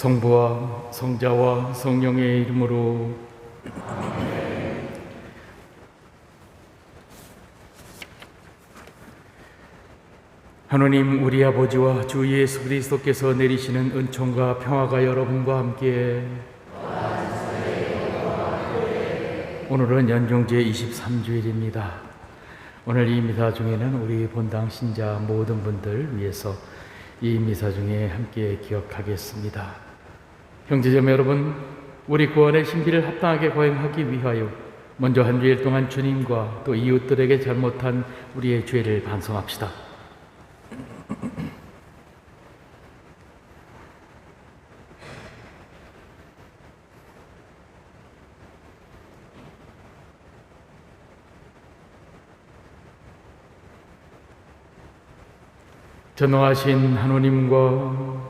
성부와 성자와 성령의 이름으로. 하느님 우리 아버지와 주 예수 그리스도께서 내리시는 은총과 평화가 여러분과 함께. 오늘은 연경제 23주일입니다. 오늘 이 미사 중에는 우리 본당 신자 모든 분들 위해서 이 미사 중에 함께 기억하겠습니다. 형제자매 여러분, 우리 구원의 신비를 합당하게 거행하기 위하여 먼저 한 주일 동안 주님과 또 이웃들에게 잘못한 우리의 죄를 반성합시다. 전능하신 하느님과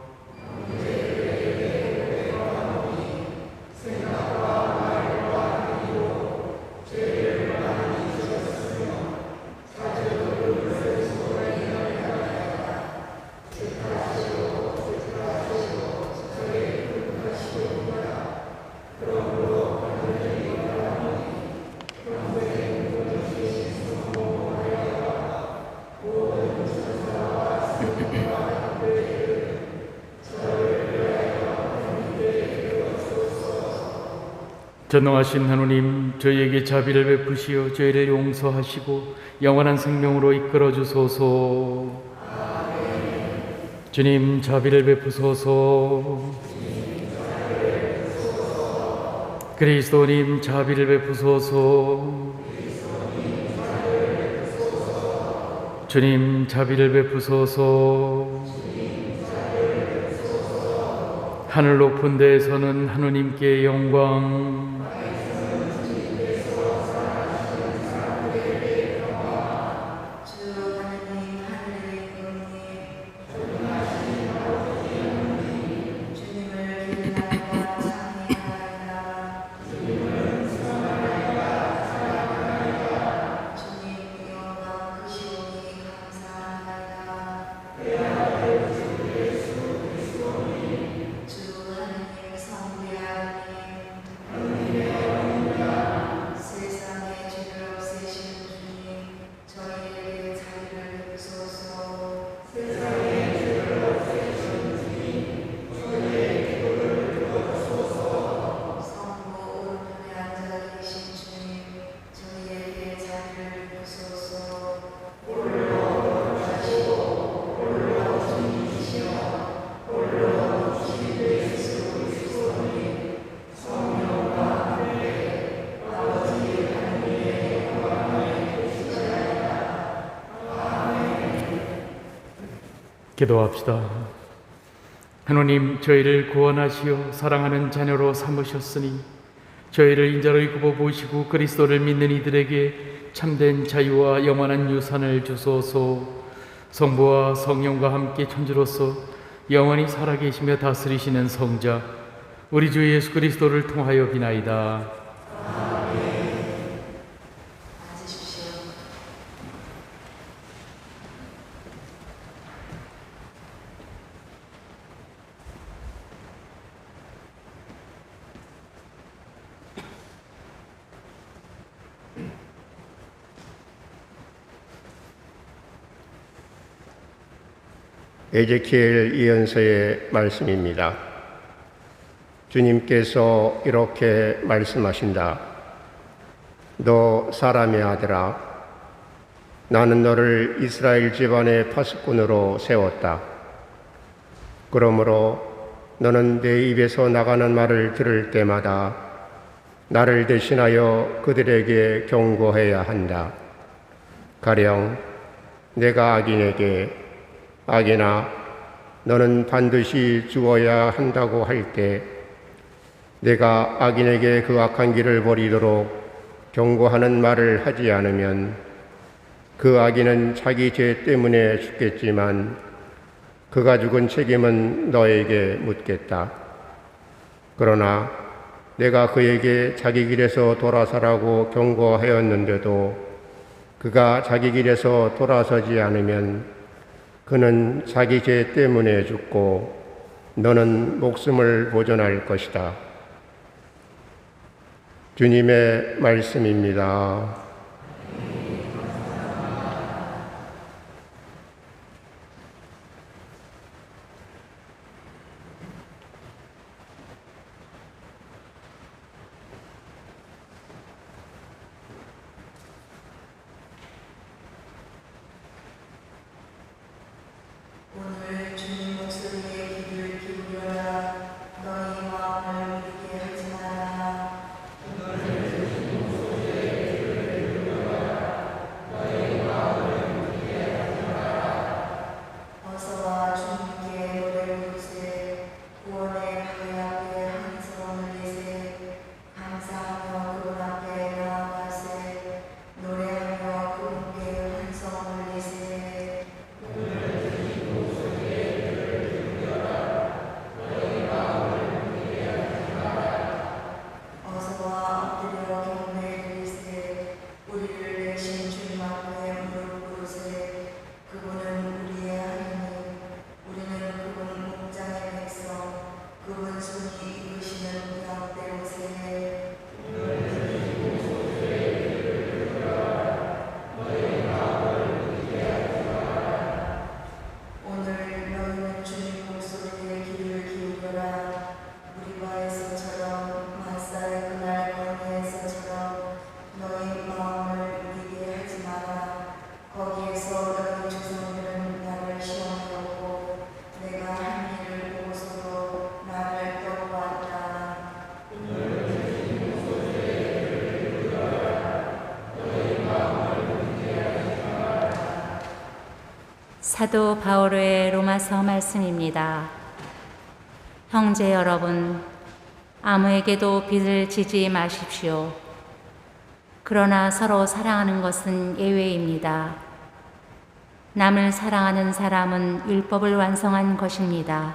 전능하신 하느님, 저희에게 자비를 베푸시어 저희를 용서하시고 영원한 생명으로 이끌어 주소서. 주님 자비를 베푸소서. 그리스도님 자비를 베푸소서. 주님 자비를 베푸소서. 하늘 높은 데에서는 하느님께 영광, 기도합시다. 하느님, 저희를 구원하시어 사랑하는 자녀로 삼으셨으니 저희를 인자로 굽어 보시고 그리스도를 믿는 이들에게 참된 자유와 영원한 유산을 주소서. 성부와 성령과 함께 천주로서 영원히 살아계시며 다스리시는 성자 우리 주 예수 그리스도를 통하여 비나이다. 에제키엘 예언서의 말씀입니다. 주님께서 이렇게 말씀하신다. 너 사람의 아들아, 나는 너를 이스라엘 집안의 파수꾼으로 세웠다. 그러므로 너는 내 입에서 나가는 말을 들을 때마다 나를 대신하여 그들에게 경고해야 한다. 가령 내가 악인에게 악인아, 너는 반드시 죽어야 한다고 할 때 내가 악인에게 그 악한 길을 버리도록 경고하는 말을 하지 않으면 그 악인은 자기 죄 때문에 죽겠지만 그가 죽은 책임은 너에게 묻겠다. 그러나 내가 그에게 자기 길에서 돌아서라고 경고하였는데도 그가 자기 길에서 돌아서지 않으면 그는 자기 죄 때문에 죽고 너는 목숨을 보존할 것이다. 주님의 말씀입니다. 오늘 주님 목소리에 귀를 기울여라. 너희 마음을 울리게 하지 마라. 어서와 주님께 노래 부르세. 구원의 그 앞에 한 손을 내세. 감사하며 그분 앞에 나아가세. 노래하며 그분께 한 손을 내세. 어서와 엎드려 경배해 드리세. 우리를 내신 주님 앞에 무릎 꿇으세. 그분은 우리의 하나님, 우리는 그분 목장의 백성, 그분 손이 이끄시는 양떼로세. 오늘 너희는 주님 목소리에 귀를 기울여라. 무리바에서처럼 마사의 그날 광야에서처럼 너희 마음을 울리게 하지 마라. 거기에서 너희 조상들은 나를 시험하고 내가 한 일을 보고서도 나를 떠보았다. 사도 바오로의 로마서 말씀입니다. 형제 여러분, 아무에게도 빚을 지지 마십시오. 그러나 서로 사랑하는 것은 예외입니다. 남을 사랑하는 사람은 율법을 완성한 것입니다.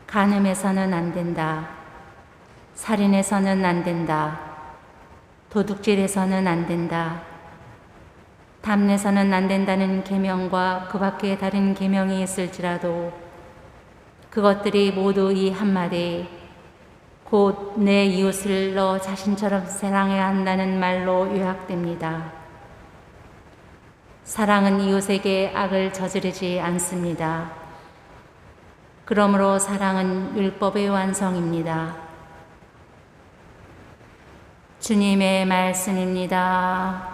간음해서는 안 된다. 살인해서는 안 된다. 도둑질해서는 안 된다. 담내서는 안 된다는 계명과 그 밖에 다른 계명이 있을지라도 그것들이 모두 이 한마디 곧 내 이웃을 너 자신처럼 사랑해야 한다는 말로 요약됩니다. 사랑은 이웃에게 악을 저지르지 않습니다. 그러므로 사랑은 율법의 완성입니다. 주님의 말씀입니다.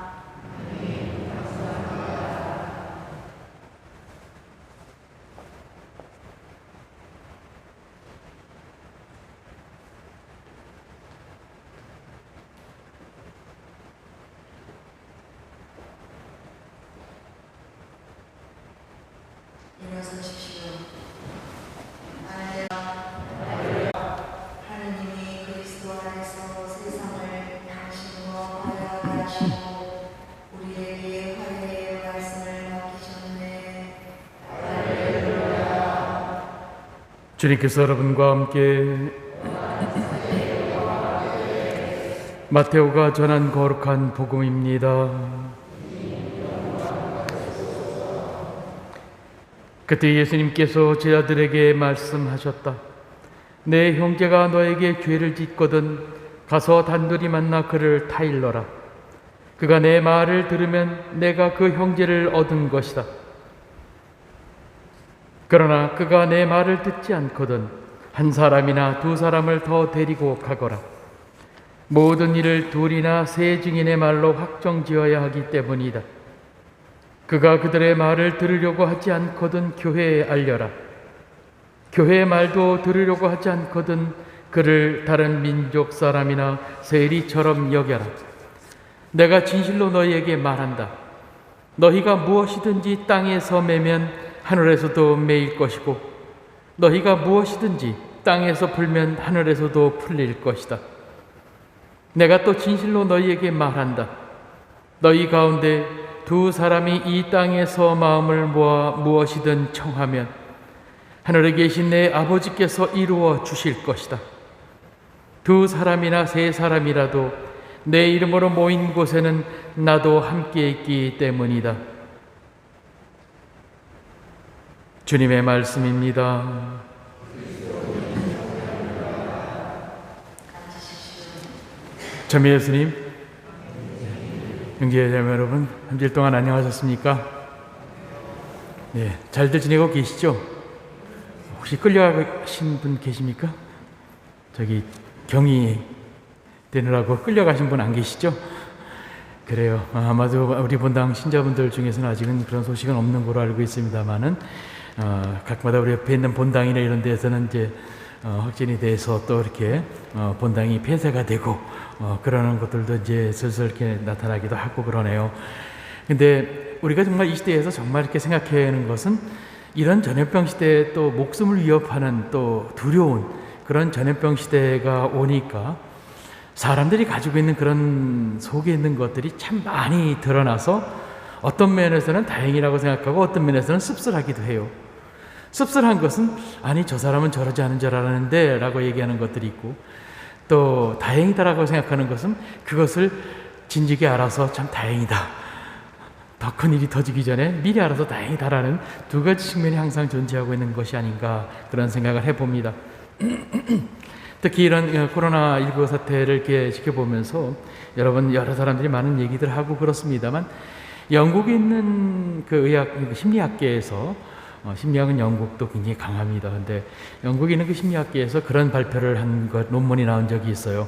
일어서십시오. 하느님이 그리스도 안에서 세상을 당신으로 화해하게 하시고 우리에게 화해의 말씀을 맡기셨네. 주님께서 여러분과 함께 마테오가 전한 거룩한 복음입니다. 그때 예수님께서 제자들에게 말씀하셨다. 내 형제가 너에게 죄를 짓거든 가서 단둘이 만나 그를 타일러라. 그가 내 말을 들으면 내가 그 형제를 얻은 것이다. 그러나 그가 내 말을 듣지 않거든 한 사람이나 두 사람을 더 데리고 가거라. 모든 일을 둘이나 세 증인의 말로 확정지어야 하기 때문이다. 그가 그들의 말을 들으려고 하지 않거든 교회에 알려라. 교회의 말도 들으려고 하지 않거든 그를 다른 민족 사람이나 세리처럼 여겨라. 내가 진실로 너희에게 말한다. 너희가 무엇이든지 땅에서 매면 하늘에서도 매일 것이고 너희가 무엇이든지 땅에서 풀면 하늘에서도 풀릴 것이다. 내가 또 진실로 너희에게 말한다. 너희 가운데 두 사람이 이 땅에서 마음을 모아 무엇이든 청하면 하늘에 계신 내 아버지께서 이루어 주실 것이다. 두 사람이나 세 사람이라도 내 이름으로 모인 곳에는 나도 함께 있기 때문이다. 주님의 말씀입니다. 참 예수님, 형제자매 여러분, 한 주일 동안 안녕하셨습니까? 네, 잘들 지내고 계시죠? 혹시 끌려가신 분 계십니까? 저기 경위 되느라고 끌려가신 분 안 계시죠? 그래요. 아마도 우리 본당 신자분들 중에서는 아직은 그런 소식은 없는 걸로 알고 있습니다만은 각마다 우리 옆에 있는 본당이나 이런 데에서는 이제 확진이 돼서 또 이렇게 본당이 폐쇄가 되고 그러는 것들도 이제 슬슬 이렇게 나타나기도 하고 그러네요. 근데 우리가 정말 이 시대에서 정말 이렇게 생각해야 하는 것은 이런 전염병 시대에 또 목숨을 위협하는 또 두려운 그런 전염병 시대가 오니까 사람들이 가지고 있는 그런 속에 있는 것들이 참 많이 드러나서 어떤 면에서는 다행이라고 생각하고 어떤 면에서는 씁쓸하기도 해요. 씁쓸한 것은 아니 저 사람은 저러지 않은 줄 알았는데 라고 얘기하는 것들이 있고 또 다행이다라고 생각하는 것은 그것을 진즉에 알아서 참 다행이다. 더 큰 일이 터지기 전에 미리 알아서 다행이다라는 두 가지 측면이 항상 존재하고 있는 것이 아닌가 그런 생각을 해봅니다. 특히 이런 코로나19 사태를 이렇게 지켜보면서 여러분 여러 사람들이 많은 얘기들 하고 그렇습니다만 영국에 있는 그 의학 심리학계에서 심리학은 영국도 굉장히 강합니다. 근데 영국에 있는 그 심리학계에서 그런 발표를 한 것 논문이 나온 적이 있어요.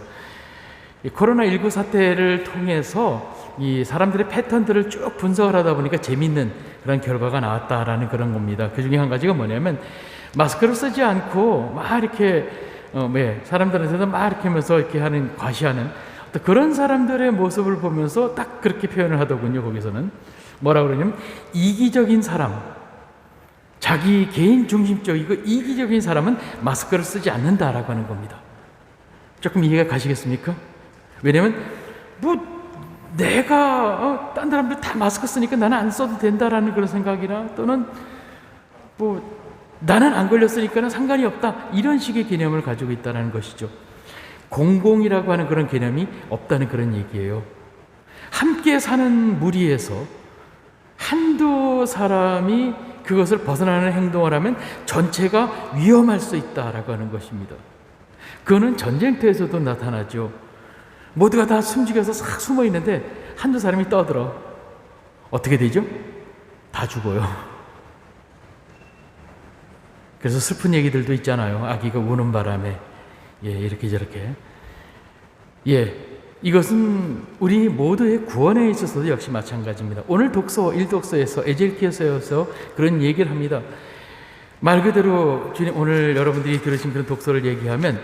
이 코로나19 사태를 통해서 이 사람들의 패턴들을 쭉 분석을 하다 보니까 재미있는 그런 결과가 나왔다라는 그런 겁니다. 그 중에 한 가지가 뭐냐면 마스크를 쓰지 않고 막 이렇게 사람들한테도 막 이렇게 하면서 이렇게 하는 과시하는 그런 사람들의 모습을 보면서 딱 그렇게 표현을 하더군요. 거기서는 뭐라 그러냐면 이기적인 사람, 자기 개인 중심적이고 이기적인 사람은 마스크를 쓰지 않는다라고 하는 겁니다. 조금 이해가 가시겠습니까? 왜냐면 내가 딴 사람들 다 마스크 쓰니까 나는 안 써도 된다라는 그런 생각이나 또는 나는 안 걸렸으니까 상관이 없다 이런 식의 개념을 가지고 있다는 것이죠. 공공이라고 하는 그런 개념이 없다는 그런 얘기예요. 함께 사는 무리에서 한두 사람이 그것을 벗어나는 행동을 하면 전체가 위험할 수 있다라고 하는 것입니다. 그거는 전쟁터에서도 나타나죠. 모두가 다 숨죽여서 싹 숨어 있는데 한두 사람이 떠들어. 어떻게 되죠? 다 죽어요. 그래서 슬픈 얘기들도 있잖아요. 아기가 우는 바람에 이렇게 저렇게. 이것은 우리 모두의 구원에 있어서도 역시 마찬가지입니다. 오늘 독서 1독서에서 에젤키야서에서 그런 얘기를 합니다. 말 그대로 주님 오늘 여러분들이 들으신 그런 독서를 얘기하면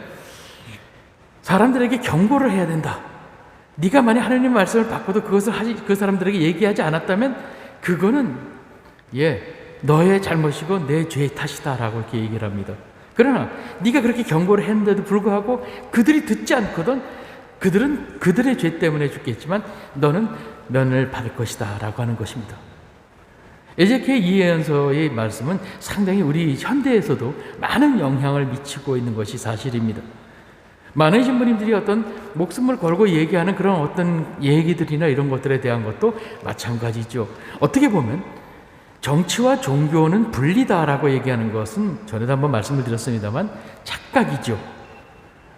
사람들에게 경고를 해야 된다. 네가 만약 하나님의 말씀을 받고도 그것을 그 사람들에게 얘기하지 않았다면 그거는 너의 잘못이고 내 죄의 탓이다라고 이렇게 얘기를 합니다. 그러나 네가 그렇게 경고를 했는데도 불구하고 그들이 듣지 않거든 그들은 그들의 죄 때문에 죽겠지만 너는 면을 받을 것이다 라고 하는 것입니다. 에제키엘 예언서의 말씀은 상당히 우리 현대에서도 많은 영향을 미치고 있는 것이 사실입니다. 많은 신부님들이 어떤 목숨을 걸고 얘기하는 그런 어떤 얘기들이나 이런 것들에 대한 것도 마찬가지죠. 어떻게 보면 정치와 종교는 분리다라고 얘기하는 것은 전에도 한번 말씀을 드렸습니다만 착각이죠.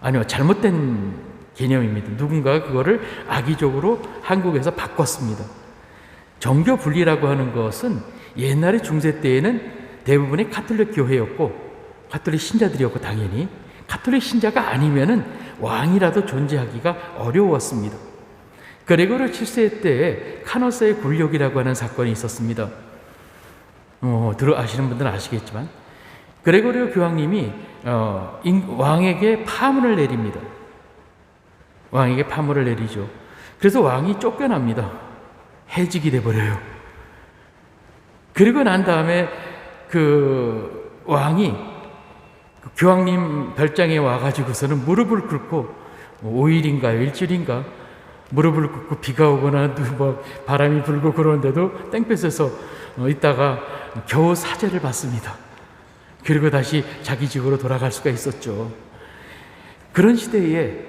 아니요, 잘못된 개념입니다. 누군가가 그거를 악의적으로 한국에서 바꿨습니다. 정교 분리라고 하는 것은 옛날에 중세 때에는 대부분이 가톨릭 교회였고 가톨릭 신자들이었고 당연히 가톨릭 신자가 아니면은 왕이라도 존재하기가 어려웠습니다. 그레고르 7세 때에 카노사의 굴욕이라고 하는 사건이 있었습니다. 아시는 분들은 아시겠지만 그레고르 교황님이 왕에게 파문을 내립니다. 왕에게 파문을 내리죠. 그래서 왕이 쫓겨납니다. 해직이 돼버려요. 그리고 난 다음에 그 왕이 교황님 별장에 와가지고서는 무릎을 꿇고 5일인가 일주일인가 무릎을 꿇고 비가 오거나 뭐 바람이 불고 그러는데도 땡볕에서 있다가 겨우 사죄를 받습니다. 그리고 다시 자기 집으로 돌아갈 수가 있었죠. 그런 시대에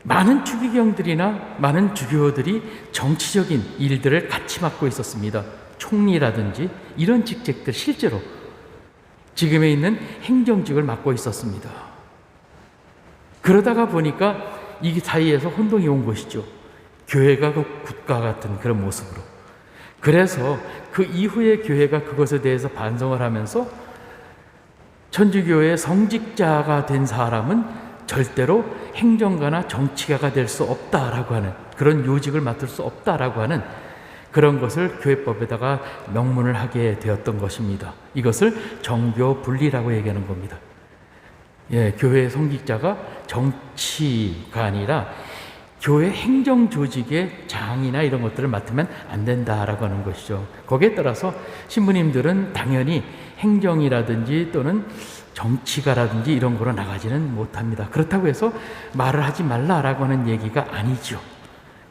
많은 추기경들이나 많은 주교들이 정치적인 일들을 같이 맡고 있었습니다. 총리라든지 이런 직책들 실제로 지금에 있는 행정직을 맡고 있었습니다. 그러다가 보니까 이 사이에서 혼동이 온 것이죠. 교회가 그 국가 같은 그런 모습으로. 그래서 그 이후에 교회가 그것에 대해서 반성을 하면서 천주교의 성직자가 된 사람은 절대로 행정가나 정치가가 될 수 없다라고 하는, 그런 요직을 맡을 수 없다라고 하는 그런 것을 교회법에다가 명문을 하게 되었던 것입니다. 이것을 정교 분리라고 얘기하는 겁니다. 교회의 성직자가 정치가 아니라 교회 행정 조직의 장이나 이런 것들을 맡으면 안 된다라고 하는 것이죠. 거기에 따라서 신부님들은 당연히 행정이라든지 또는 정치가라든지 이런 거로 나가지는 못합니다. 그렇다고 해서 말을 하지 말라라고 하는 얘기가 아니죠.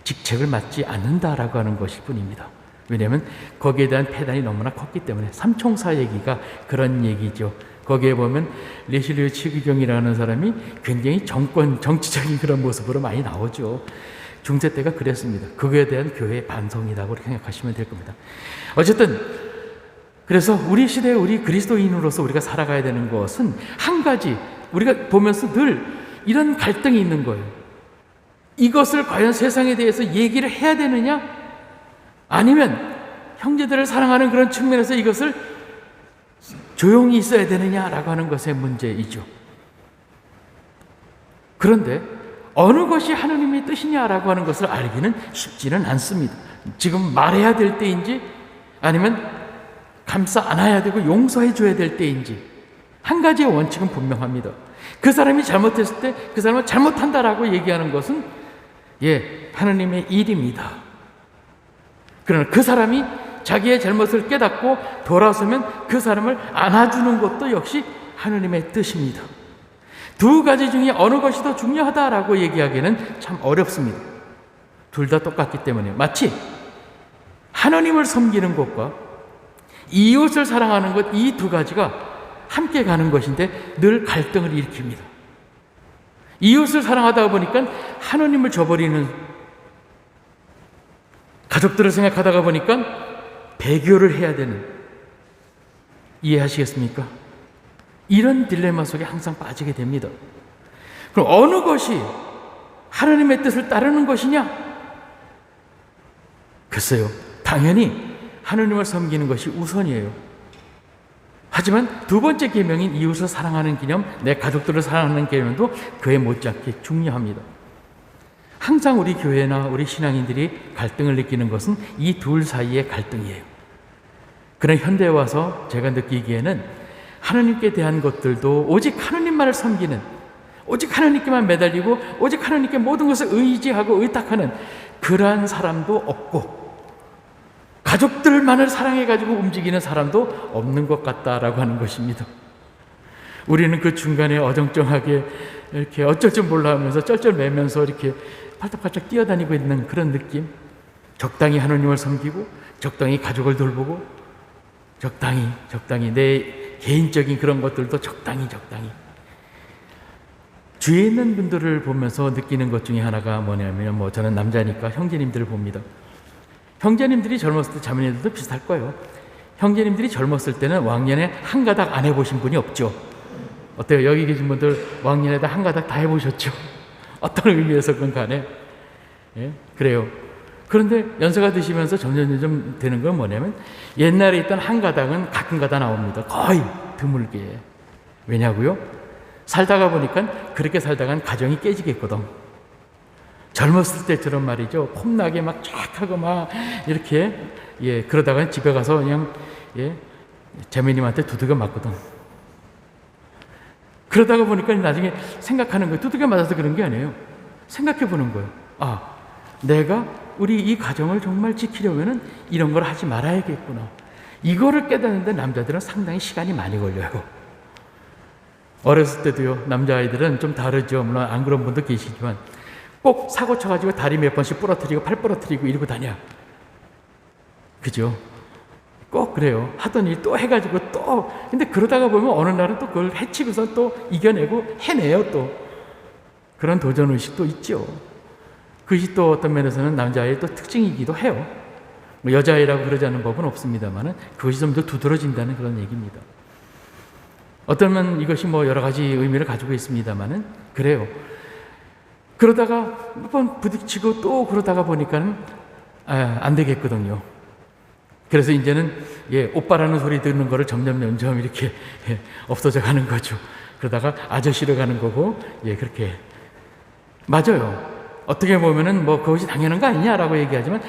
직책을 맡지 않는다라고 하는 것일 뿐입니다. 왜냐하면 거기에 대한 폐단이 너무나 컸기 때문에. 삼총사 얘기가 그런 얘기죠. 거기에 보면 레실리오 치기경이라는 사람이 굉장히 정치적인 그런 모습으로 많이 나오죠. 중세 때가 그랬습니다. 그거에 대한 교회의 반성이라고 생각하시면 될 겁니다. 어쨌든 그래서 우리 시대에 우리 그리스도인으로서 우리가 살아가야 되는 것은 한 가지, 우리가 보면서 늘 이런 갈등이 있는 거예요. 이것을 과연 세상에 대해서 얘기를 해야 되느냐? 아니면 형제들을 사랑하는 그런 측면에서 이것을 조용히 있어야 되느냐라고 하는 것의 문제이죠. 그런데 어느 것이 하느님의 뜻이냐라고 하는 것을 알기는 쉽지는 않습니다. 지금 말해야 될 때인지 아니면 감싸 안아야 되고 용서해 줘야 될 때인지 한 가지의 원칙은 분명합니다. 그 사람이 잘못했을 때 그 사람은 잘못한다라고 얘기하는 것은 하느님의 일입니다. 그러나 그 사람이 자기의 잘못을 깨닫고 돌아서면 그 사람을 안아주는 것도 역시 하느님의 뜻입니다. 두 가지 중에 어느 것이 더 중요하다라고 얘기하기는 참 어렵습니다. 둘 다 똑같기 때문에. 마치 하느님을 섬기는 것과 이웃을 사랑하는 것, 이 두 가지가 함께 가는 것인데 늘 갈등을 일으킵니다. 이웃을 사랑하다 보니까 하느님을 저버리는, 가족들을 생각하다가 보니까 배교를 해야 되는, 이해하시겠습니까? 이런 딜레마 속에 항상 빠지게 됩니다. 그럼 어느 것이 하느님의 뜻을 따르는 것이냐? 글쎄요, 당연히 하느님을 섬기는 것이 우선이에요. 하지만 두 번째 계명인 이웃을 사랑하는 개념, 내 가족들을 사랑하는 개념도 그에 못지않게 중요합니다. 항상 우리 교회나 우리 신앙인들이 갈등을 느끼는 것은 이 둘 사이의 갈등이에요. 그러나 현대에 와서 제가 느끼기에는 하느님께 대한 것들도 오직 하느님만을 섬기는, 오직 하느님께만 매달리고 오직 하느님께 모든 것을 의지하고 의탁하는 그러한 사람도 없고 가족들만을 사랑해가지고 움직이는 사람도 없는 것 같다라고 하는 것입니다. 우리는 그 중간에 어정쩡하게 이렇게 어쩔 줄 몰라 하면서 쩔쩔매면서 이렇게 팔딱팔딱 뛰어다니고 있는 그런 느낌. 적당히 하느님을 섬기고 적당히 가족을 돌보고 적당히 내 개인적인 그런 것들도 적당히 주위에 있는 분들을 보면서 느끼는 것 중에 하나가 뭐냐면 저는 남자니까 형제님들을 봅니다. 형제님들이 젊었을 때 자매님들도 비슷할 거예요. 형제님들이 젊었을 때는 왕년에 한 가닥 안 해보신 분이 없죠. 어때요? 여기 계신 분들 왕년에다 한 가닥 다 해보셨죠? 어떤 의미에서건 간에. 그래요. 그런데 연세가 드시면서 점점 되는 건 뭐냐면 옛날에 있던 한 가닥은 가끔가다 나옵니다. 거의 드물게. 왜냐고요? 살다가 보니까 그렇게 살다간 가정이 깨지겠거든. 젊었을 때처럼 말이죠. 폼나게 막 쫙 하고 막 이렇게 그러다가 집에 가서 그냥 재매님한테 두들겨 맞거든. 그러다가 보니까 나중에 생각하는 거예요. 두들겨 맞아서 그런 게 아니에요. 생각해 보는 거예요. 아, 내가 우리 이 가정을 정말 지키려면은 이런 걸 하지 말아야겠구나. 이거를 깨닫는데 남자들은 상당히 시간이 많이 걸려요. 어렸을 때도요, 남자아이들은 좀 다르죠. 물론 안 그런 분도 계시지만 꼭 사고 쳐가지고 다리 몇 번씩 부러뜨리고 팔 부러뜨리고 이러고 다녀. 그죠? 꼭 그래요. 하던 일 또 해가지고 또. 근데 그러다가 보면 어느 날은 또 그걸 해치고서 또 이겨내고 해내요 또. 그런 도전의식도 있죠. 그것이 또 어떤 면에서는 남자아이의 또 특징이기도 해요. 뭐 여자아이라고 그러지 않는 법은 없습니다만 그것이 좀 더 두드러진다는 그런 얘기입니다. 어쩌면 이것이 뭐 여러 가지 의미를 가지고 있습니다만은 그래요. 그러다가 몇 번 부딪히고 또 그러다가 보니까는 안 되겠거든요. 그래서 이제는 오빠라는 소리 듣는 거를 점점 이렇게 없어져 가는 거죠. 그러다가 아저씨로 가는 거고 그렇게 맞아요. 어떻게 보면은 뭐 그것이 당연한 거 아니냐라고 얘기하지만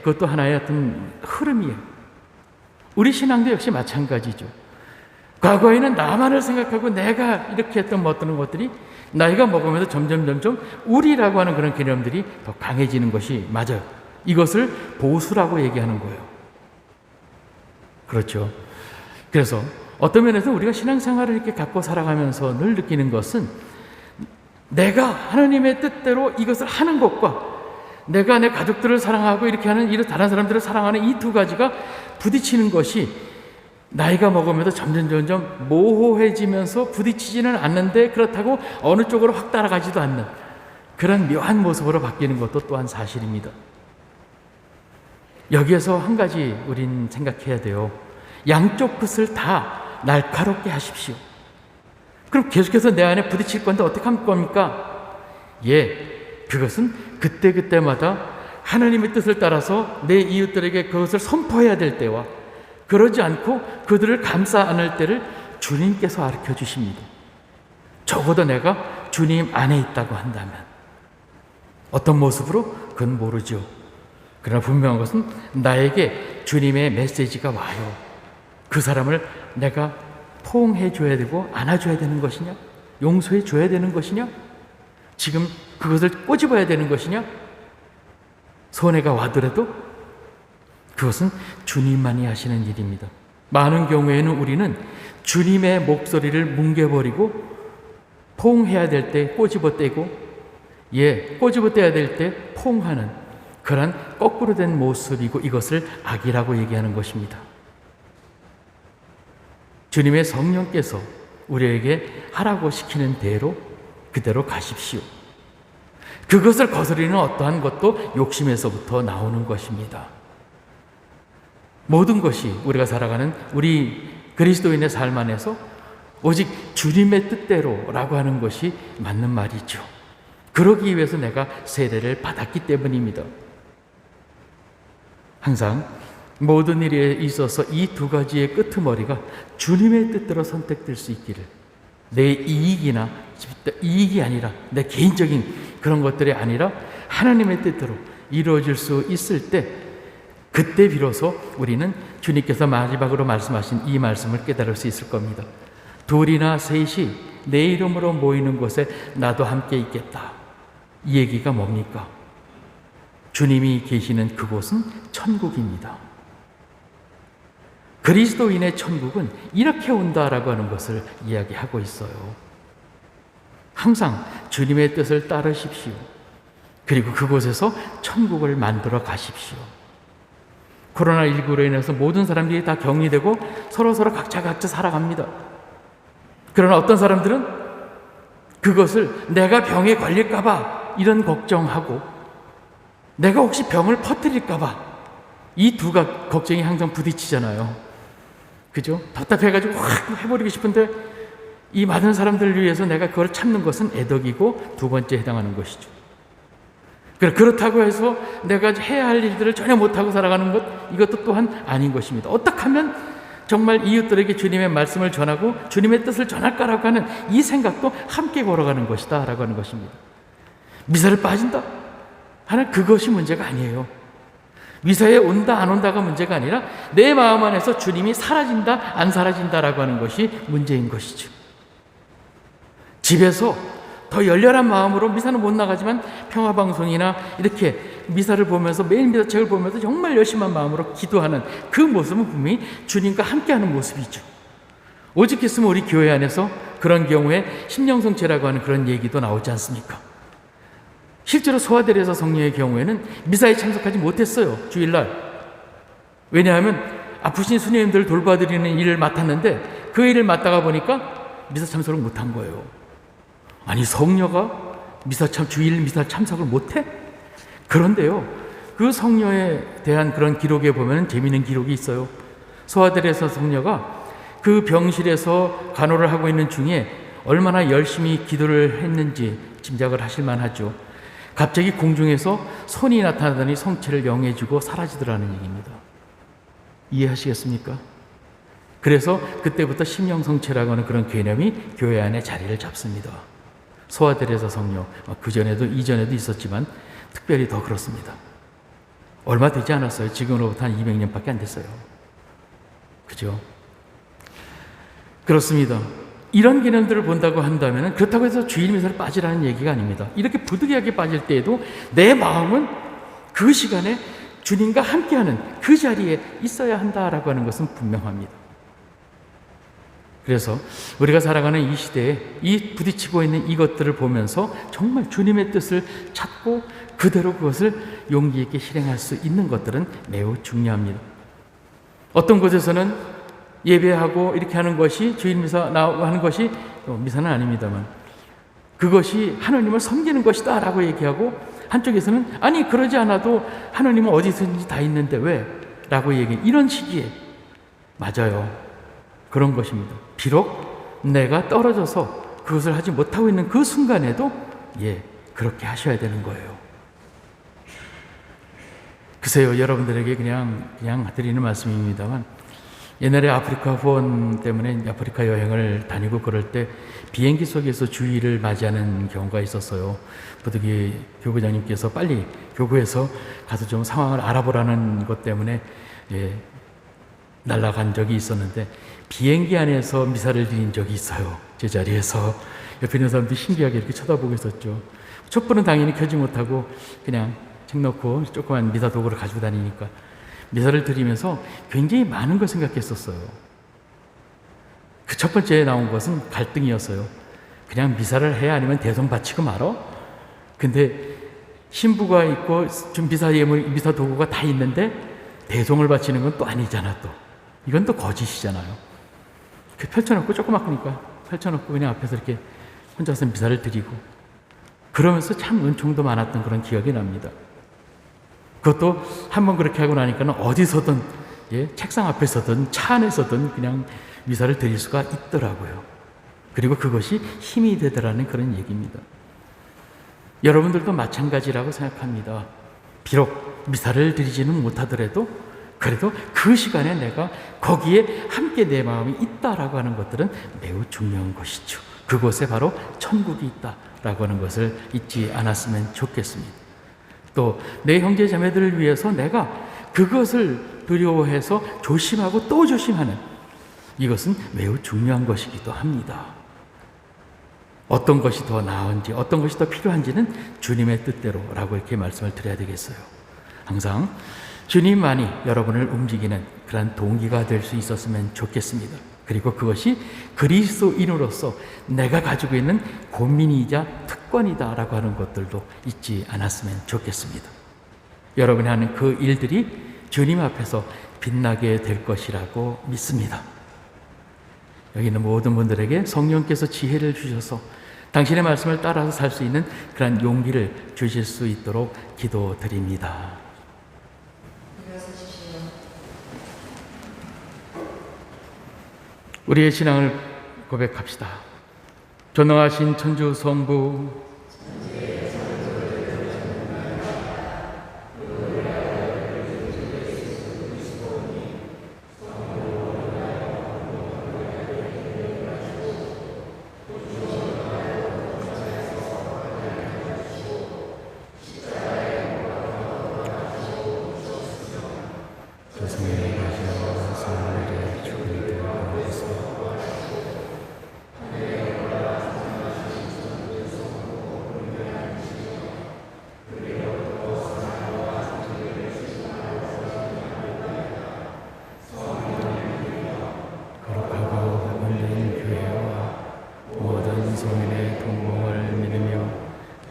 그것도 하나의 어떤 흐름이에요. 우리 신앙도 역시 마찬가지죠. 과거에는 나만을 생각하고 내가 이렇게 했던 어떤 것들이 나이가 먹으면서 점점 우리라고 하는 그런 개념들이 더 강해지는 것이 맞아요. 이것을 보수라고 얘기하는 거예요. 그렇죠. 그래서 어떤 면에서 우리가 신앙생활을 이렇게 갖고 살아가면서 늘 느끼는 것은 내가 하나님의 뜻대로 이것을 하는 것과 내가 내 가족들을 사랑하고 이렇게 하는 다른 사람들을 사랑하는 이 두 가지가 부딪히는 것이 나이가 먹으면서 점점 모호해지면서 부딪히지는 않는데 그렇다고 어느 쪽으로 확 따라가지도 않는 그런 묘한 모습으로 바뀌는 것도 또한 사실입니다. 여기에서 한 가지 우린 생각해야 돼요. 양쪽 끝을 다 날카롭게 하십시오. 그럼 계속해서 내 안에 부딪힐 건데 어떻게 할 겁니까? 그것은 그때마다 하나님의 뜻을 따라서 내 이웃들에게 그것을 선포해야 될 때와 그러지 않고 그들을 감싸 안을 때를 주님께서 가르쳐 주십니다. 적어도 내가 주님 안에 있다고 한다면 어떤 모습으로? 그건 모르죠. 그러나 분명한 것은 나에게 주님의 메시지가 와요. 그 사람을 내가 포옹해 줘야 되고 안아줘야 되는 것이냐? 용서해 줘야 되는 것이냐? 지금 그것을 꼬집어야 되는 것이냐? 손해가 와더라도 그것은 주님만이 하시는 일입니다. 많은 경우에는 우리는 주님의 목소리를 뭉개버리고 포옹해야 될 때 꼬집어 떼고 꼬집어 떼야 될 때 포옹하는 그런 거꾸로 된 모습이고 이것을 악이라고 얘기하는 것입니다. 주님의 성령께서 우리에게 하라고 시키는 대로 그대로 가십시오. 그것을 거스르는 어떠한 것도 욕심에서부터 나오는 것입니다. 모든 것이 우리가 살아가는 우리 그리스도인의 삶 안에서 오직 주님의 뜻대로라고 하는 것이 맞는 말이죠. 그러기 위해서 내가 세례를 받았기 때문입니다. 항상 모든 일에 있어서 이 두 가지의 끄트머리가 주님의 뜻대로 선택될 수 있기를, 내 이익이 아니라 내 개인적인 그런 것들이 아니라 하나님의 뜻대로 이루어질 수 있을 때, 그때 비로소 우리는 주님께서 마지막으로 말씀하신 이 말씀을 깨달을 수 있을 겁니다. 둘이나 셋이 내 이름으로 모이는 곳에 나도 함께 있겠다. 이 얘기가 뭡니까? 주님이 계시는 그곳은 천국입니다. 그리스도인의 천국은 이렇게 온다라고 하는 것을 이야기하고 있어요. 항상 주님의 뜻을 따르십시오. 그리고 그곳에서 천국을 만들어 가십시오. 코로나19로 인해서 모든 사람들이 다 격리되고 서로 각자 살아갑니다. 그러나 어떤 사람들은 그것을 내가 병에 걸릴까봐 이런 걱정하고, 내가 혹시 병을 퍼뜨릴까봐, 이 두 걱정이 항상 부딪히잖아요. 그죠? 답답해가지고 확 해버리고 싶은데 이 많은 사람들을 위해서 내가 그걸 참는 것은 애덕이고 두 번째 해당하는 것이죠. 그렇다고 해서 내가 해야 할 일들을 전혀 못하고 살아가는 것, 이것도 또한 아닌 것입니다. 어떻게 하면 정말 이웃들에게 주님의 말씀을 전하고 주님의 뜻을 전할까라고 하는 이 생각도 함께 걸어가는 것이다 라고 하는 것입니다. 미사를 빠진다 하는 그것이 문제가 아니에요. 미사에 온다 안 온다가 문제가 아니라 내 마음 안에서 주님이 사라진다 안 사라진다라고 하는 것이 문제인 것이죠. 집에서 더 열렬한 마음으로 미사는 못 나가지만 평화방송이나 이렇게 미사를 보면서 매일 미사책을 보면서 정말 열심한 마음으로 기도하는 그 모습은 분명히 주님과 함께하는 모습이죠. 오직 했으면 우리 교회 안에서 그런 경우에 심령성체라고 하는 그런 얘기도 나오지 않습니까? 실제로 소아데레사 성녀의 경우에는 미사에 참석하지 못했어요. 주일날. 왜냐하면 아프신 수녀님들을 돌봐드리는 일을 맡았는데 그 일을 맡다가 보니까 미사 참석을 못한 거예요. 아니, 성녀가 주일 미사 참석을 못해? 그런데요, 그 성녀에 대한 그런 기록에 보면 재미있는 기록이 있어요. 소아데레사 성녀가 그 병실에서 간호를 하고 있는 중에 얼마나 열심히 기도를 했는지 짐작을 하실 만하죠. 갑자기 공중에서 손이 나타나더니 성체를 영해주고 사라지더라는 얘기입니다. 이해하시겠습니까? 그래서 그때부터 심령성체라고 하는 그런 개념이 교회 안에 자리를 잡습니다. 소아데레사 성녀, 그전에도 이전에도 있었지만 특별히 더 그렇습니다. 얼마 되지 않았어요. 지금으로부터 한 200년밖에 안 됐어요. 그죠? 그렇습니다. 이런 개념들을 본다고 한다면 그렇다고 해서 주일 미사를 빠지라는 얘기가 아닙니다. 이렇게 부득이하게 빠질 때에도 내 마음은 그 시간에 주님과 함께하는 그 자리에 있어야 한다라고 하는 것은 분명합니다. 그래서 우리가 살아가는 이 시대에 이 부딪히고 있는 이것들을 보면서 정말 주님의 뜻을 찾고 그대로 그것을 용기 있게 실행할 수 있는 것들은 매우 중요합니다. 어떤 곳에서는 예배하고 이렇게 하는 것이 주일미사 나오고 하는 것이 미사는 아닙니다만 그것이 하나님을 섬기는 것이다 라고 얘기하고, 한쪽에서는 아니 그러지 않아도 하나님은 어디서든지 다 있는데 왜? 라고 얘기해. 이런 시기에 맞아요. 그런 것입니다. 비록 내가 떨어져서 그것을 하지 못하고 있는 그 순간에도 그렇게 하셔야 되는 거예요. 글쎄요, 여러분들에게 그냥 드리는 말씀입니다만, 옛날에 아프리카 후원 때문에 아프리카 여행을 다니고 그럴 때 비행기 속에서 주일을 맞이하는 경우가 있었어요. 부득이 교구장님께서 빨리 교구에서 가서 좀 상황을 알아보라는 것 때문에 날아간 적이 있었는데, 비행기 안에서 미사를 드린 적이 있어요. 제자리에서. 옆에 있는 사람들이 신기하게 이렇게 쳐다보고 있었죠. 촛불은 당연히 켜지 못하고 그냥 책 놓고 조그만 미사 도구를 가지고 다니니까 미사를 드리면서 굉장히 많은 걸 생각했었어요. 그 첫 번째에 나온 것은 갈등이었어요. 그냥 미사를 해 아니면 대송 바치고 말어? 근데 신부가 있고 좀 미사 도구가 다 있는데 대송을 바치는 건 또 아니잖아. 또 이건 또 거짓이잖아요. 그 펼쳐놓고 조그맣으니까 펼쳐놓고 그냥 앞에서 이렇게 혼자서 미사를 드리고 그러면서 참 은총도 많았던 그런 기억이 납니다. 그것도 한번 그렇게 하고 나니까는 어디서든 책상 앞에서든 차 안에서든 그냥 미사를 드릴 수가 있더라고요. 그리고 그것이 힘이 되더라는 그런 얘기입니다. 여러분들도 마찬가지라고 생각합니다. 비록 미사를 드리지는 못하더라도 그래도 그 시간에 내가 거기에 함께 내 마음이 있다라고 하는 것들은 매우 중요한 것이죠. 그곳에 바로 천국이 있다라고 하는 것을 잊지 않았으면 좋겠습니다. 또 내 형제 자매들을 위해서 내가 그것을 두려워해서 조심하고 또 조심하는 이것은 매우 중요한 것이기도 합니다. 어떤 것이 더 나은지 어떤 것이 더 필요한지는 주님의 뜻대로라고 이렇게 말씀을 드려야 되겠어요. 항상 주님만이 여러분을 움직이는 그런 동기가 될 수 있었으면 좋겠습니다. 그리고 그것이 그리스도인으로서 내가 가지고 있는 고민이자 특권이다라고 하는 것들도 잊지 않았으면 좋겠습니다. 여러분이 하는 그 일들이 주님 앞에서 빛나게 될 것이라고 믿습니다. 여기 있는 모든 분들에게 성령께서 지혜를 주셔서 당신의 말씀을 따라서 살 수 있는 그런 용기를 주실 수 있도록 기도드립니다. 우리의 신앙을 고백합시다. 전능하신 천주 성부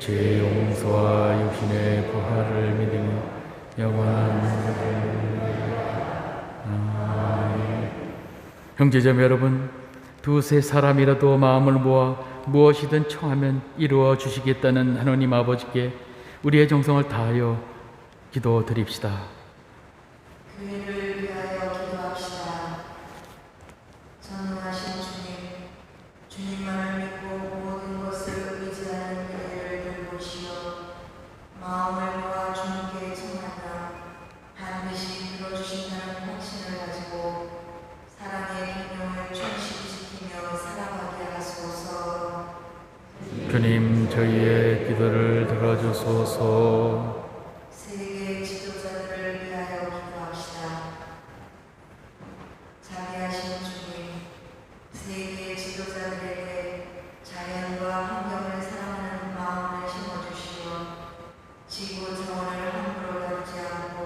죄 용서와 육신의 부활을 믿으며 영원한 아멘. 형제자매 여러분, 두세 사람이라도 마음을 모아 무엇이든 청하면 이루어 주시겠다는 하나님 아버지께 우리의 정성을 다하여 기도드립시다. 교회를 위하여 기도합시다. 전능하신 주님, 주님만을 믿고 모든 것을 의지하는 교회를 돌보시어 마음을 모아 주님께 청하며 반드시 들어주신다는 확신을 가지고 사랑의 균형을 충실시키며 살아가게 하소서. 주님, 저희의 기도를 들어주소서. 세계 지도자들을 위하여 기도합시다. 자비하신 주님, 세계 지도자들에게 자연과 환경을 사랑하는 마음을 심어주시어 지구 자원을 함부로 다루지 않고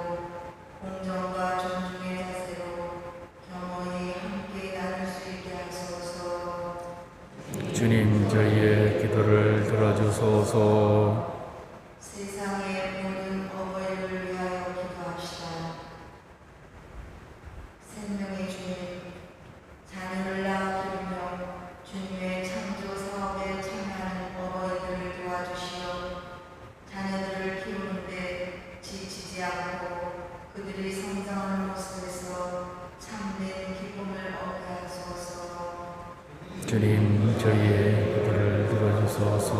공정과 존중의 자세로 겸허히 함께 나눌 수 있게 하소서. 주님, 저희의 기도를 들어주소서. 세상의 모든 어버이를 위하여 기도합시다. 생명의 주님, 자녀를 낳아 기르며 주님의 창조 사업에 참여하는 어버이들을 도와주시어 자녀들을 키우는데 지치지 않고 그들이 성장하는 모습에서 참된 기쁨을 얻게 하소서. 주님, 저희의 기도를 들어주소서.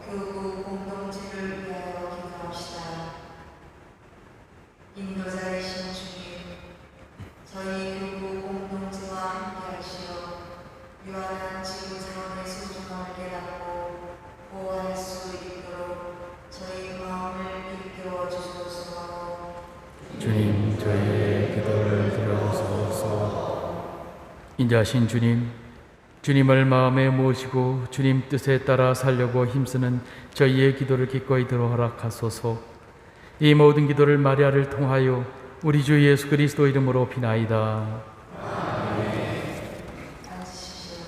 교구 공동체를 위하여 기도합시다. 인도자이신 주님, 저희 교구 공동체와 함께 하시어 유한한 지구 자원의 소중함을 깨닫고 보호할 수 있도록 저희 마음을 일깨워 주소서. 주님, 저희의 기도를 들어주소서. 인자하신 주님, 주님을 마음에 모시고 주님 뜻에 따라 살려고 힘쓰는 저희의 기도를 기꺼이 들어 허락하소서. 이 모든 기도를 마리아를 통하여 우리 주 예수 그리스도 이름으로 비나이다. 앉으십시오.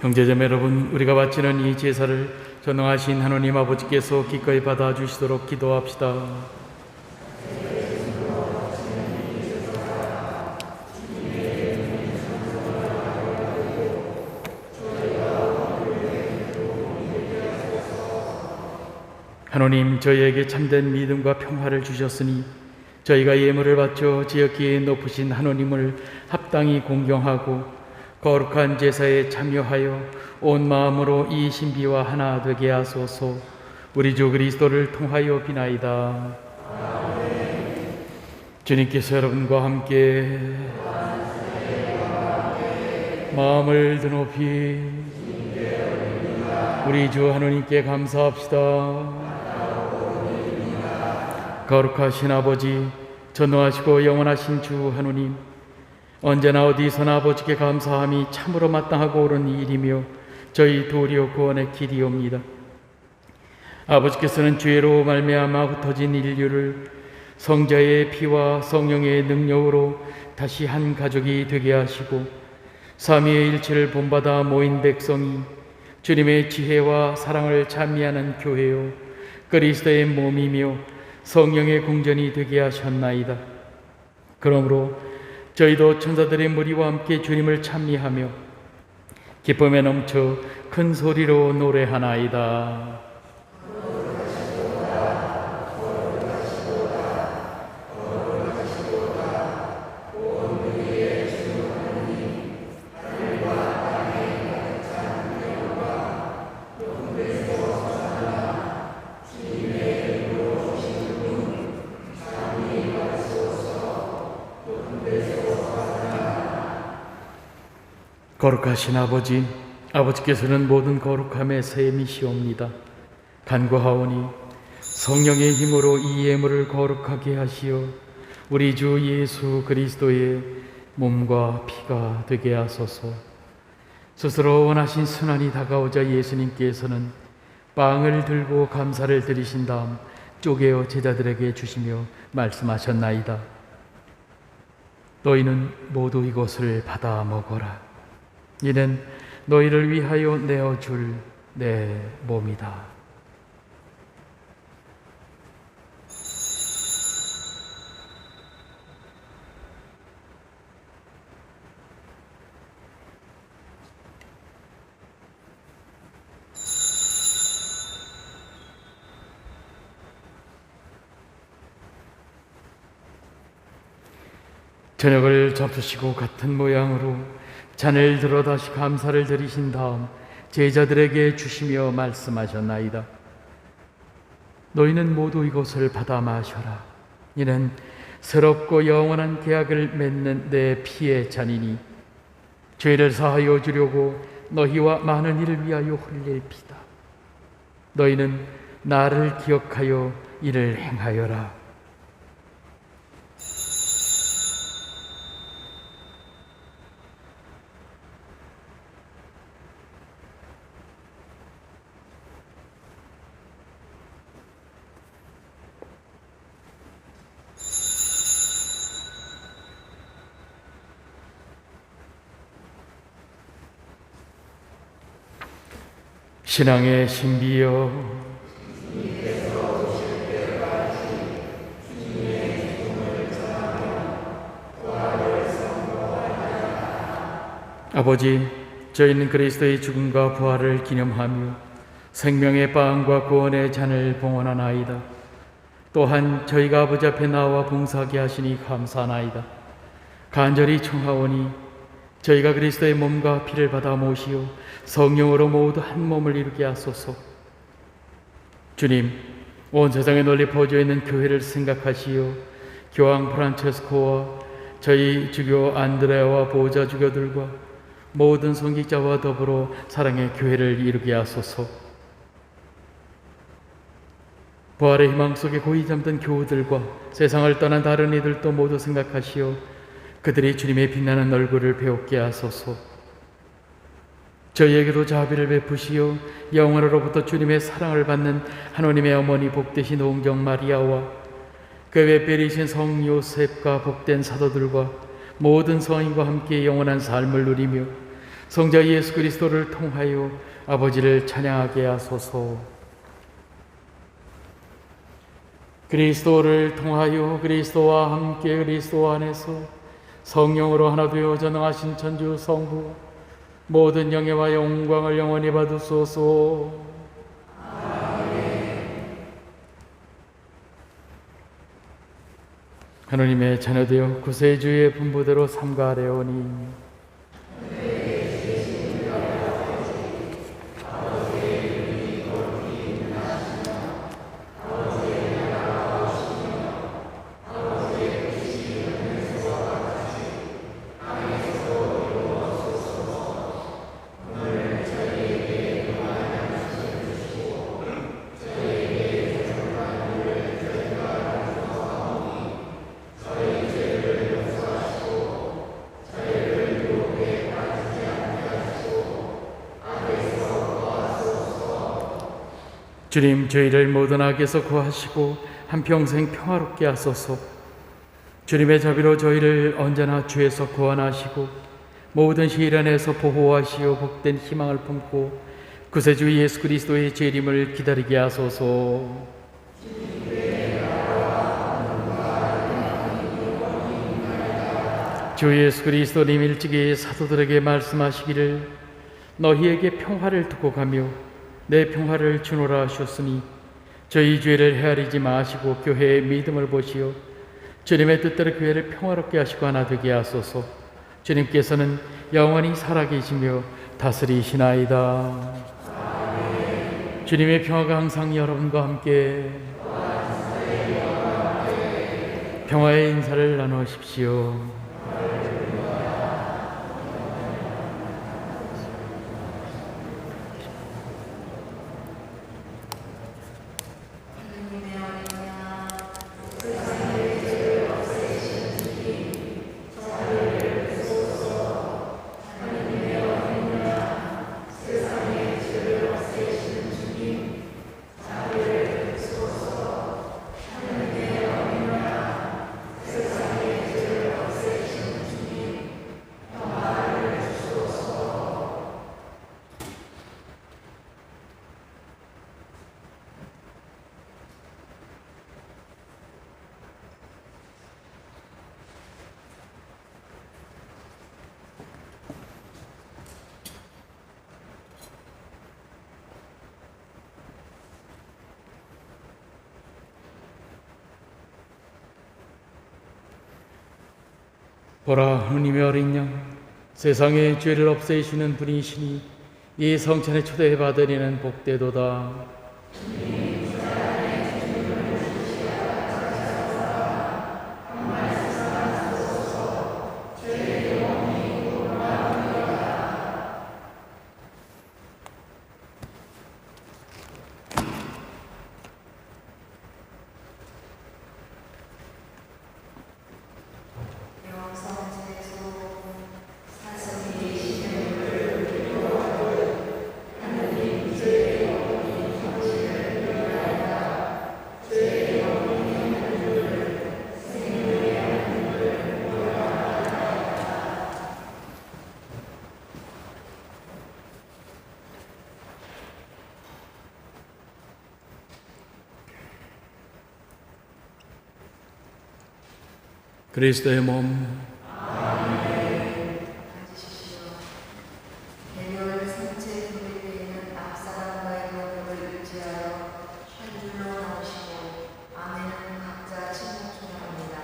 형제자매 여러분, 우리가 바치는 이 제사를 전능하신 하나님 아버지께서 기꺼이 받아주시도록 기도합시다. 하나님, 저희에게 참된 믿음과 평화를 주셨으니 저희가 예물을 바쳐 지극히 높으신 하나님을 합당히 공경하고 거룩한 제사에 참여하여 온 마음으로 이 신비와 하나 되게 하소서. 우리 주 그리스도를 통하여 비나이다. 주님께서 여러분과 함께 마음을 드높이 우리 주 하나님께 감사합시다. 거룩하신 아버지, 전능하시고 영원하신 주 하나님, 언제나 어디서나 아버지께 감사함이 참으로 마땅하고 옳은 일이며 저희 도리어 구원의 길이옵니다. 아버지께서는 죄로 말미암아 흩어진 인류를 성자의 피와 성령의 능력으로 다시 한 가족이 되게 하시고 삼위의 일체를 본받아 모인 백성이 주님의 지혜와 사랑을 찬미하는 교회요 그리스도의 몸이며 성령의 궁전이 되게 하셨나이다. 그러므로 저희도 천사들의 무리와 함께 주님을 찬미하며 기쁨에 넘쳐 큰 소리로 노래하나이다. 거룩하신 아버지, 아버지께서는 모든 거룩함의 셈이시옵니다. 간구하오니 성령의 힘으로 이 예물을 거룩하게 하시어 우리 주 예수 그리스도의 몸과 피가 되게 하소서. 스스로 원하신 순환이 다가오자 예수님께서는 빵을 들고 감사를 드리신 다음 쪼개어 제자들에게 주시며 말씀하셨나이다. 너희는 모두 이것을 받아 먹어라. 이는 너희를 위하여 내어줄 내 몸이다. 저녁을 접수시고 같은 모양으로 잔을 들어 다시 감사를 드리신 다음 제자들에게 주시며 말씀하셨나이다. 너희는 모두 이것을 받아 마셔라. 이는 새롭고 영원한 계약을 맺는 내 피의 잔이니 죄를 사하여 주려고 너희와 많은 이를 위하여 흘릴 피다. 너희는 나를 기억하여 이를 행하여라. 신앙의 신비여, 아버지, 저희는 그리스도의 죽음과 부활을 기념하며 생명의 빵과 구원의 잔을 봉헌하나이다. 또한 저희가 아버지 앞에 나와 봉사하게 하시니 감사하나이다. 간절히 청하오니 저희가 그리스도의 몸과 피를 받아 모시어 성령으로 모두 한 몸을 이루게 하소서. 주님, 온 세상에 널리 퍼져 있는 교회를 생각하시어 교황 프란체스코와 저희 주교 안드레아와 보호자 주교들과 모든 선기자와 더불어 사랑의 교회를 이루게 하소서. 부활의 희망 속에 고이 잠든 교우들과 세상을 떠난 다른 이들도 모두 생각하시어 그들이 주님의 빛나는 얼굴을 배우게 하소서. 저희에게도 자비를 베푸시어 영원으로부터 주님의 사랑을 받는 하나님의 어머니 복되신 옹정 마리아와 그 외별이신 성 요셉과 복된 사도들과 모든 성인과 함께 영원한 삶을 누리며 성자 예수 그리스도를 통하여 아버지를 찬양하게 하소서. 그리스도를 통하여 그리스도와 함께 그리스도 안에서 성령으로 하나 되어 전능하신 천주 성부 모든 영예와 영광을 영원히 받으소서. 하나님의 자녀되어 구세주의 분부대로 삼가하려오니 주님, 저희를 모든 악에서 구하시고 한평생 평화롭게 하소서. 주님의 자비로 저희를 언제나 주에서 구원하시고 모든 시련에서 보호하시어 복된 희망을 품고 구세주 예수 그리스도의 재림을 기다리게 하소서. 주 예수 그리스도님 일찍이 사도들에게 말씀하시기를 너희에게 평화를 두고 가며 내 평화를 주노라 하셨으니 저희 죄를 헤아리지 마시고 교회의 믿음을 보시어 주님의 뜻대로 교회를 평화롭게 하시고 하나 되게 하소서. 주님께서는 영원히 살아계시며 다스리시나이다. 주님의 평화가 항상 여러분과 함께 평화의 인사를 나누십시오. 보라, 하느님의 어린 양, 세상의 죄를 없애시는 분이시니 이 성찬에 초대해 받으리는 복되도다. 그리스도의 몸, 대열 생체 교회에 있는 앞사람과의 교합을 유지하여 한 줄로 나오시고 아멘은 각자 침묵 중에 합니다.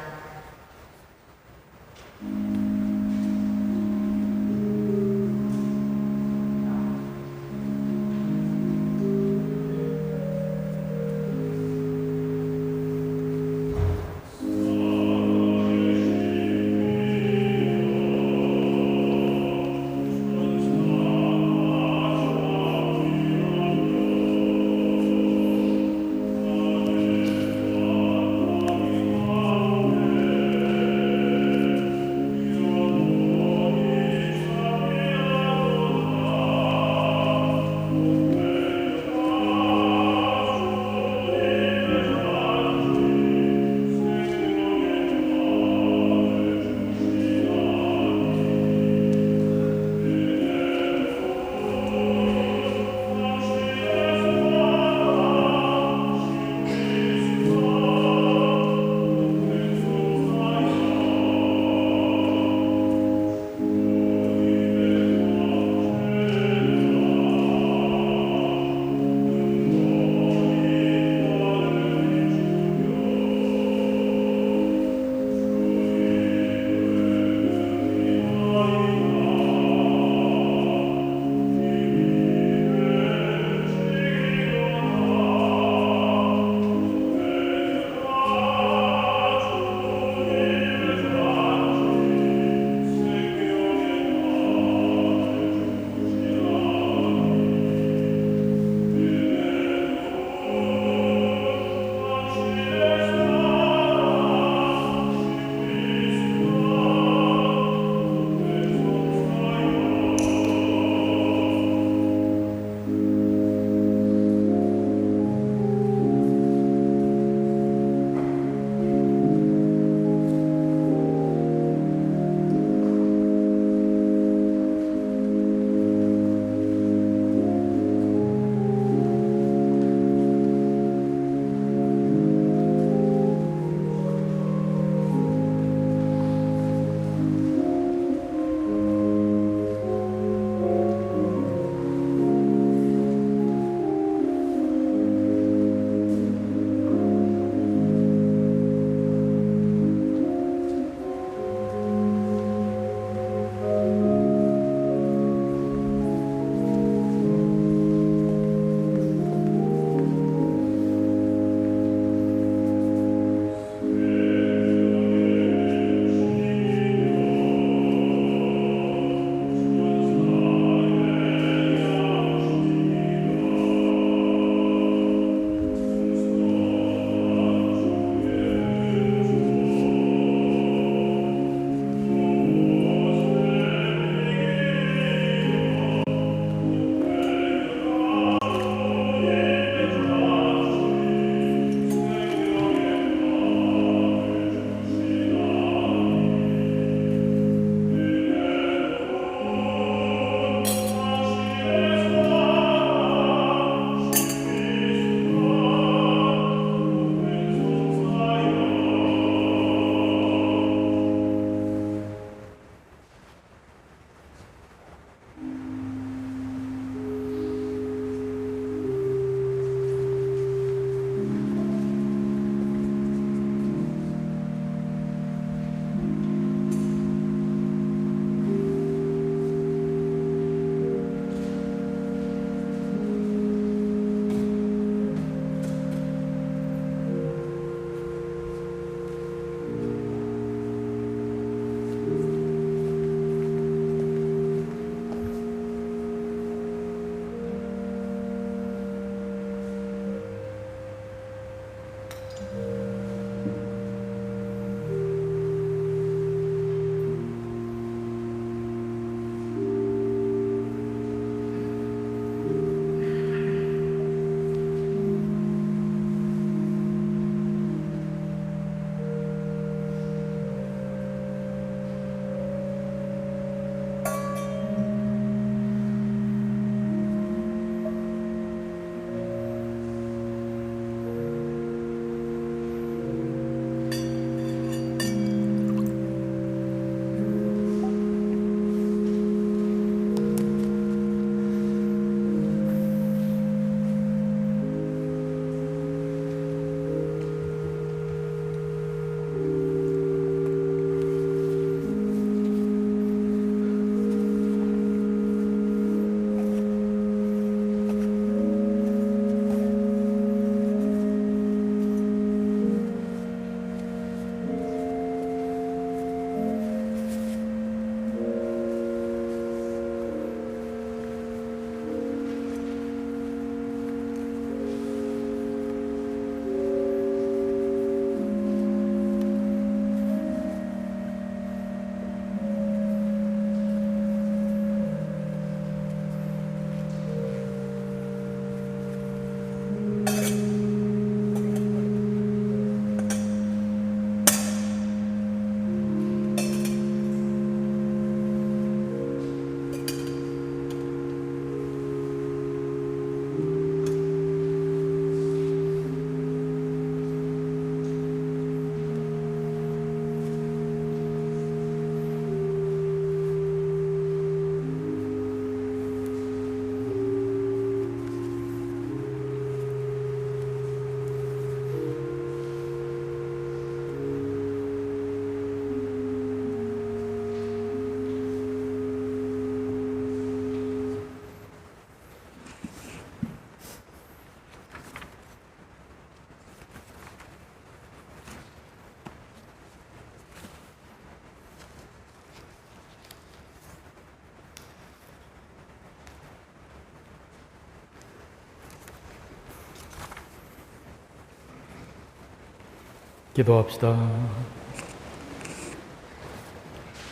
기도합시다.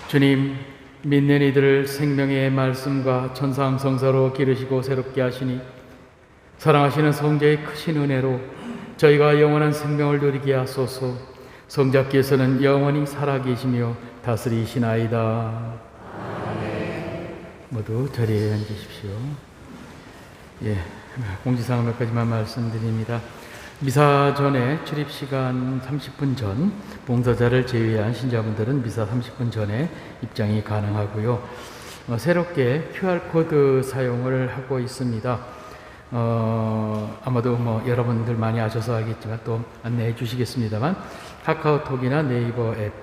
주님, 믿는 이들을 생명의 말씀과 천상성사로 기르시고 새롭게 하시니 사랑하시는 성자의 크신 은혜로 저희가 영원한 생명을 누리게 하소서. 성자께서는 영원히 살아계시며 다스리시나이다. 모두 자리에 앉으십시오. 공지사항 몇 가지만 말씀드립니다. 미사 전에 출입 시간 30분 전, 봉사자를 제외한 신자분들은 미사 30분 전에 입장이 가능하고요. 새롭게 QR코드 사용을 하고 있습니다. 아마도 여러분들 많이 아셔서 알겠지만 또 안내해 주시겠습니다만, 카카오톡이나 네이버 앱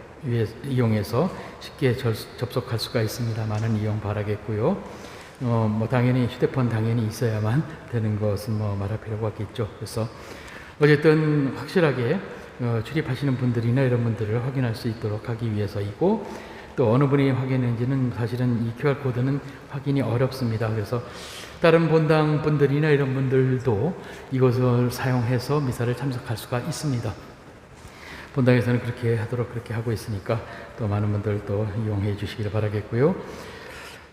이용해서 쉽게 접속할 수가 있습니다. 많은 이용 바라겠고요. 당연히 휴대폰 당연히 있어야만 되는 것은 말할 필요가 없겠죠. 그래서 어쨌든 확실하게 출입하시는 분들이나 이런 분들을 확인할 수 있도록 하기 위해서이고, 또 어느 분이 확인했는지는 사실은 이 QR코드는 확인이 어렵습니다. 그래서 다른 본당 분들이나 이런 분들도 이것을 사용해서 미사를 참석할 수가 있습니다. 본당에서는 그렇게 하도록 그렇게 하고 있으니까 또 많은 분들 또 이용해 주시기를 바라겠고요.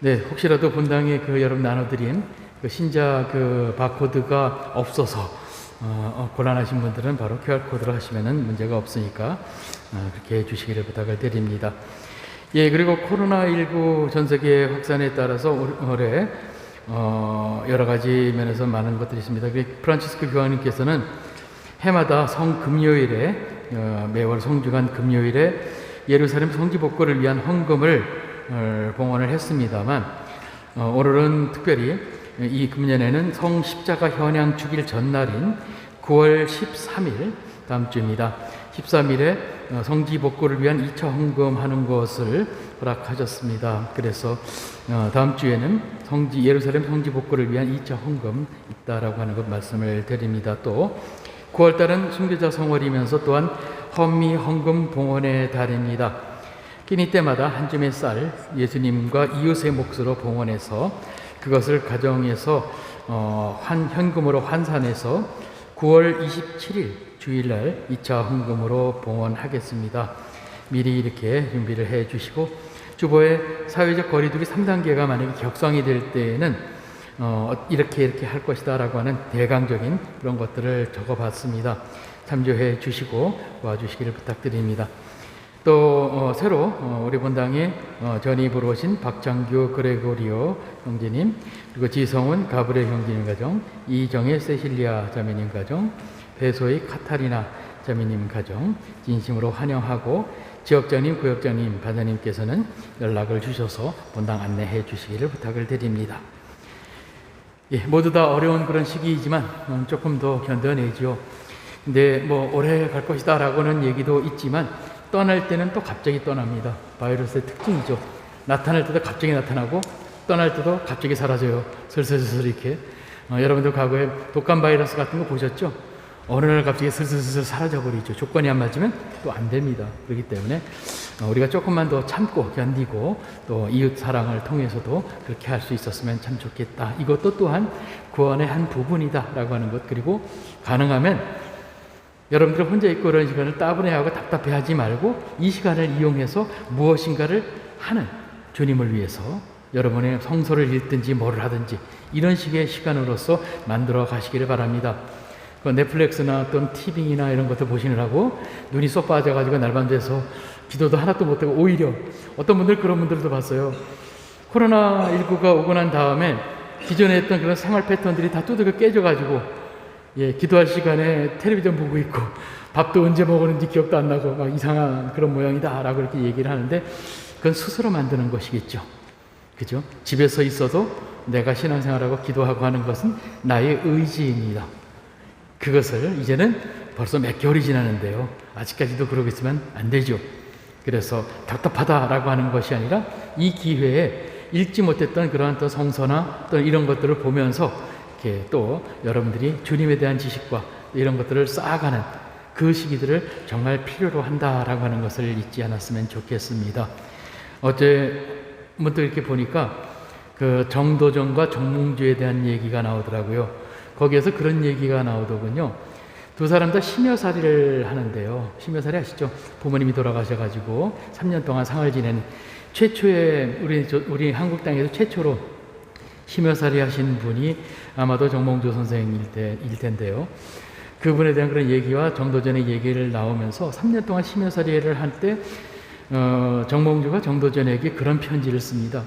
네, 혹시라도 본당에 여러분 나눠드린 신자 바코드가 없어서 곤란하신 분들은 바로 QR코드로 하시면은 문제가 없으니까 그렇게 해주시기를 부탁을 드립니다. 그리고 코로나19 전 세계 확산에 따라서 올해 여러 가지 면에서 많은 것들이 있습니다. 프란치스코 교황님께서는 해마다 성금요일에 매월 성주간 금요일에 예루살렘 성지복구를 위한 헌금을 봉헌을 했습니다만, 오늘은 특별히 이 금년에는 성십자가 현양 주길 전날인 9월 13일 다음 주입니다. 13일에 성지 복구를 위한 2차 헌금하는 것을 허락하셨습니다. 그래서 다음 주에는 예루살렘 성지 복구를 위한 2차 헌금 있다라고 하는 것 말씀을 드립니다. 또 9월 달은 순교자 성월이면서 또한 헌미 헌금 봉헌의 달입니다. 끼니 때마다 한 줌의 쌀 예수님과 이웃의 몫으로 봉헌해서 그것을 가정에서 현금으로 환산해서 9월 27일 주일날 2차 헌금으로 봉헌하겠습니다. 미리 이렇게 준비를 해 주시고, 주보에 사회적 거리두기 3단계가 만약에 격상이 될 때에는 이렇게 할 것이다 라고 하는 대강적인 그런 것들을 적어봤습니다. 참조해 주시고 와주시기를 부탁드립니다. 또 새로 우리 본당에 전입으로 오신 박창규 그레고리오 형제님, 그리고 지성훈 가브리엘 형제님 가정, 이정혜 세실리아 자매님 가정, 배소희 카타리나 자매님 가정 진심으로 환영하고, 지역장님, 구역장님, 반장님께서는 연락을 주셔서 본당 안내해 주시기를 부탁을 드립니다. 모두 다 어려운 그런 시기이지만 조금 더 견뎌내죠. 근데 오래 갈 것이다 라고는 얘기도 있지만, 떠날 때는 또 갑자기 떠납니다. 바이러스의 특징이죠. 나타날 때도 갑자기 나타나고 떠날 때도 갑자기 사라져요. 슬슬슬슬 이렇게. 여러분들 과거에 독감 바이러스 같은 거 보셨죠? 어느 날 갑자기 슬슬슬 사라져버리죠. 조건이 안 맞으면 또 안 됩니다. 그렇기 때문에 우리가 조금만 더 참고 견디고 또 이웃 사랑을 통해서도 그렇게 할 수 있었으면 참 좋겠다. 이것도 또한 구원의 한 부분이다 라고 하는 것. 그리고 가능하면 여러분들 혼자 있고 그런 시간을 따분해하고 답답해하지 말고 이 시간을 이용해서 무엇인가를 하는, 주님을 위해서 여러분의 성서를 읽든지 뭐를 하든지 이런 식의 시간으로서 만들어 가시기를 바랍니다. 넷플릭스나 또는 TV나 이런 것들 보시느라고 눈이 쏙 빠져가지고 날밤새서 기도도 하나도 못하고, 오히려 어떤 분들 그런 분들도 봤어요. 코로나19가 오고 난 다음에 기존에 했던 그런 생활 패턴들이 다 두들겨 깨져가지고 기도할 시간에 텔레비전 보고 있고 밥도 언제 먹었는지 기억도 안 나고 막 이상한 그런 모양이다 라고 이렇게 얘기를 하는데, 그건 스스로 만드는 것이겠죠. 그죠? 집에서 있어도 내가 신앙생활하고 기도하고 하는 것은 나의 의지입니다. 그것을 이제는 벌써 몇 개월이 지났는데요. 아직까지도 그러고 있으면 안 되죠. 그래서 답답하다라고 하는 것이 아니라 이 기회에 읽지 못했던 그러한 또 성서나 또 이런 것들을 보면서 이렇게 또 여러분들이 주님에 대한 지식과 이런 것들을 쌓아가는 그 시기들을 정말 필요로 한다라고 하는 것을 잊지 않았으면 좋겠습니다. 어제 문득 이렇게 보니까 정도전과 정몽주에 대한 얘기가 나오더라고요. 거기에서 그런 얘기가 나오더군요. 두 사람 다 심여살이를 하는데요. 심여살이 아시죠? 부모님이 돌아가셔가지고 3년 동안 상을 지낸 최초의 우리 한국 땅에서 최초로 심여살이 하신 분이 아마도 정몽주 선생일 텐데요. 그분에 대한 그런 얘기와 정도전의 얘기를 나오면서 3년 동안 심여살이를 할 때 정몽주가 정도전에게 그런 편지를 씁니다.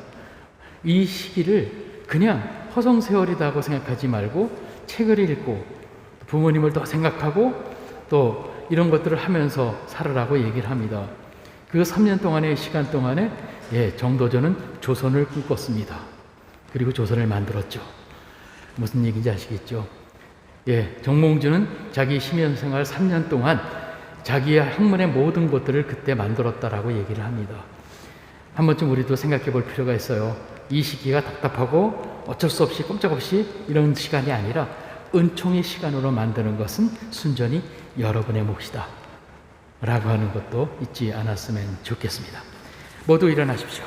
이 시기를 그냥 허송세월이라고 생각하지 말고 책을 읽고 부모님을 더 생각하고 또 이런 것들을 하면서 살으라고 얘기를 합니다. 그 3년 동안의 시간 동안에 정도전은 조선을 꿈꿨습니다. 그리고 조선을 만들었죠. 무슨 얘기인지 아시겠죠? 정몽주는 자기 심연생활 3년 동안 자기의 학문의 모든 것들을 그때 만들었다라고 얘기를 합니다. 한 번쯤 우리도 생각해 볼 필요가 있어요. 이 시기가 답답하고 어쩔 수 없이 꼼짝없이 이런 시간이 아니라 은총의 시간으로 만드는 것은 순전히 여러분의 몫이다 라고 하는 것도 잊지 않았으면 좋겠습니다. 모두 일어나십시오.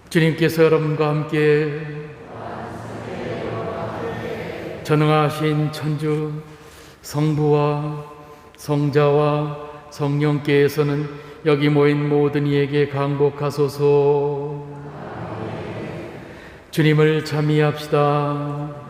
주님께서 여러분과 함께 전능하신 천주 성부와 성자와 성령께서는 여기 모인 모든 이에게 강복하소서. 주님을 찬미합시다.